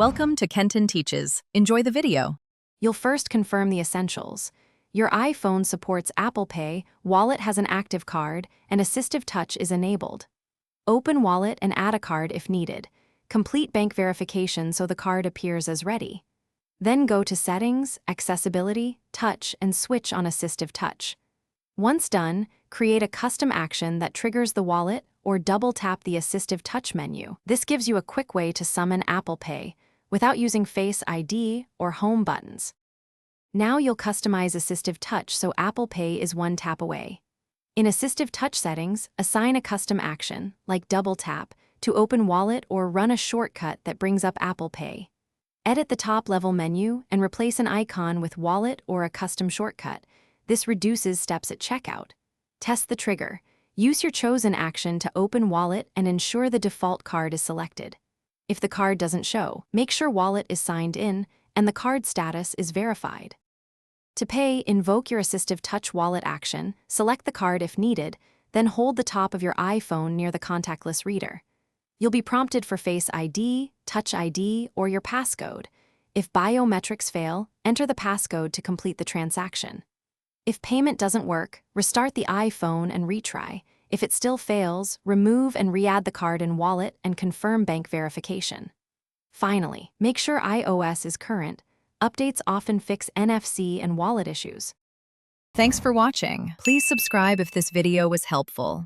Welcome to Kenton Teaches. Enjoy the video. You'll first confirm the essentials. Your iPhone supports Apple Pay, Wallet has an active card, and Assistive Touch is enabled. Open Wallet and add a card if needed. Complete bank verification so the card appears as ready. Then go to Settings, Accessibility, Touch, and switch on Assistive Touch. Once done, create a custom action that triggers the wallet or double-tap the Assistive Touch menu. This gives you a quick way to summon Apple Pay without using Face ID or Home buttons. Now you'll customize Assistive Touch so Apple Pay is one tap away. In Assistive Touch settings, assign a custom action, like double tap, to open Wallet or run a shortcut that brings up Apple Pay. Edit the top-level menu and replace an icon with Wallet or a custom shortcut. This reduces steps at checkout. Test the trigger. Use your chosen action to open Wallet and ensure the default card is selected. If the card doesn't show, make sure Wallet is signed in and the card status is verified. To pay, invoke your Assistive Touch Wallet action, select the card if needed, then hold the top of your iPhone near the contactless reader. You'll be prompted for Face ID, Touch ID, or your passcode. If biometrics fail, enter the passcode to complete the transaction. If payment doesn't work, restart the iPhone and retry. If it still fails, remove and re-add the card in Wallet and confirm bank verification. Finally, make sure iOS is current. Updates often fix NFC and wallet issues. Thanks for watching. Please subscribe if this video was helpful.